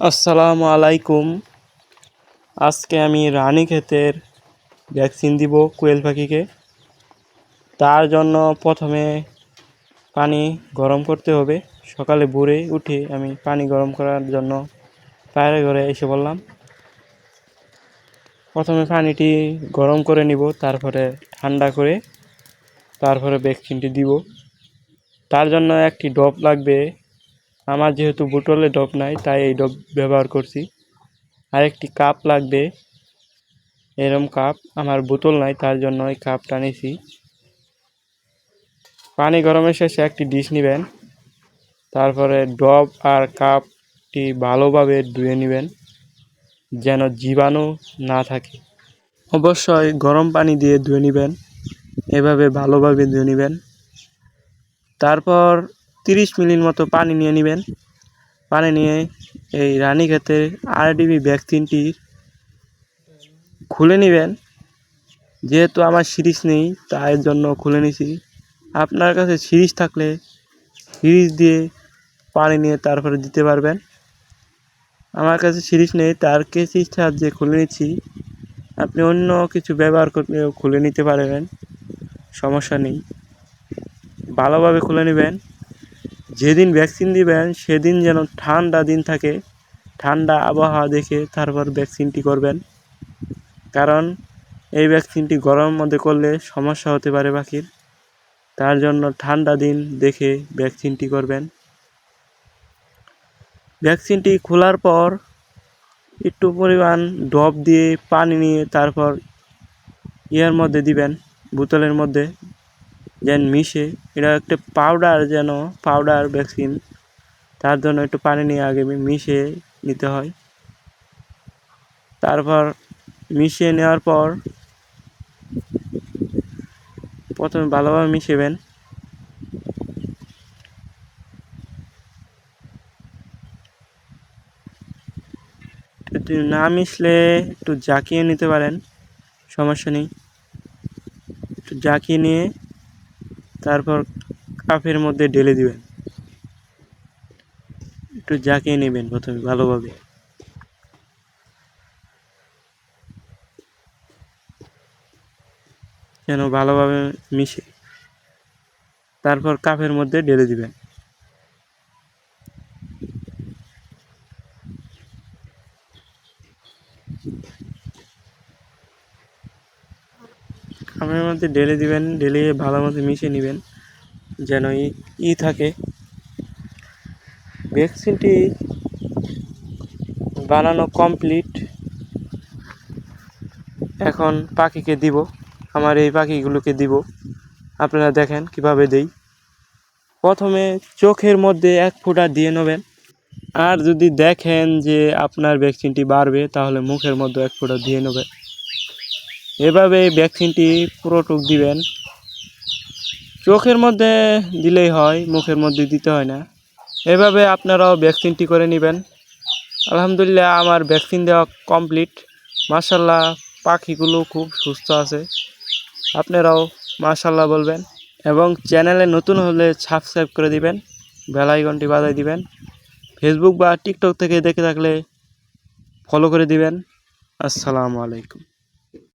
আসসালামু আলাইকুম। আজকে আমি রানীক্ষেতের ভ্যাকসিন দিব কোয়েল পাখিকে। তার জন্য প্রথমে পানি গরম করতে হবে। সকালে ভোরে উঠে আমি পানি গরম করার জন্য বাইরে ঘরে এসে বললাম। প্রথমে পানিটি গরম করে নিব, তারপরে ঠান্ডা করে তারপরে ভ্যাকসিনটি দিব। তার জন্য একটি ড্রপ লাগবে। আমার যেহেতু বোতলে ড্রপ নাই, তাই এই ড্রপ ব্যবহার করছি। আর একটি কাপ লাগবে। এরম কাপ আমার বোতল নাই, তার জন্য এই কাপটা নিয়েছি। পানি গরমের শেষে একটি ডিশ নেবেন, তারপরে ডব আর কাপটি ভালোভাবে ধুয়ে নেবেন যেন জীবাণু না থাকে। অবশ্যই গরম পানি দিয়ে ধুয়ে নেবেন, এভাবে ভালোভাবে ধুয়ে নেবেন। তারপর 30 মিলির মতো পানি নিয়ে নেবেন। পানি নিয়ে এই রানীক্ষেতের আরডিবি ভ্যাকসিনটি খুলে নেবেন। যেহেতু আমার সিরিজ নেই, তাই জন্য খুলে নিছি। আপনার কাছে সিরিজ থাকলে সিরিজ দিয়ে পানি নিয়ে তারপরে দিতে পারবেন। আমার কাছে সিরিজ নেই, তার কেসির সাহায্যে খুলে নিচ্ছি। আপনি অন্য কিছু ব্যবহার করলেও খুলে নিতে পারবেন, সমস্যা নেই। ভালোভাবে খুলে নেবেন। যেদিন ভ্যাকসিন দিবেন সেদিন যেন ঠান্ডা দিন থাকে, ঠান্ডা আবহাওয়া দেখে তারপর ভ্যাকসিনটি করবেন। কারণ এই ভ্যাকসিনটি গরমের মধ্যে করলে সমস্যা হতে পারে পাখির। তার জন্য ঠান্ডা দিন দেখে ভ্যাকসিনটি করবেন। ভ্যাকসিনটি খোলার পর একটু পরিমাণ ড্রপ দিয়ে পানি নিয়ে তারপর ইয়ের মধ্যে দিবেন, বোতলের মধ্যে যেন মিশে। এটা একটা পাউডার ভ্যাকসিন, তার জন্য একটু পানি নিয়ে আগে মিশিয়ে নিতে হয়। তারপর মিশিয়ে নেওয়ার পর প্রথমে ভালোভাবে মিশাবেন। না মিশলে একটু জাকিয়ে নিতে পারেন, সমস্যা নেই। একটু জাকিয়ে নিয়ে তারপর কাপের মধ্যে ঢেলে দিবেন। একটু জাকিয়ে নেবেন প্রথমে ভালোভাবে, যেন ভালোভাবে মিশে। তারপর কাপের মধ্যে ঢেলে দিবেন। কাপের মধ্যে ঢেলে দিবেন, ঢেলে ভালো মতো মিশিয়ে নেবেন যেন থাকে। ভ্যাকসিনটি বানানো কমপ্লিট। এখন পাখিকে দিব, আমার এই পাখিগুলোকে দিব। আপনারা দেখেন কিভাবে দেই। প্রথমে চোখের মধ্যে 1 ফোঁটা দিয়ে নেবেন। আর যদি দেখেন যে আপনার ভ্যাকসিনটি বাড়বে, তাহলে মুখের মধ্যে 1 ফোঁটা দিয়ে নেবেন। এভাবে ভ্যাকসিনটি পুরোটুক দিবেন। চোখের মধ্যে দিলেই হয়, মুখের মধ্যে দিতে হয় না। এভাবে আপনারাও ভ্যাকসিনটি করে নেবেন। আলহামদুলিল্লাহ, আমার ভ্যাকসিন দেওয়া কমপ্লিট। মাশাআল্লাহ, পাখিগুলো খুব সুস্থ আছে। আপনারাও মাশাআল্লাহ বলবেন এবং চ্যানেলে নতুন হলে সাবস্ক্রাইব করে দিবেন, বেল আইকনটি বাজায় দিবেন। ফেসবুক বা টিকটক থেকে দেখে থাকলে ফলো করে দিবেন। আসসালামু আলাইকুম।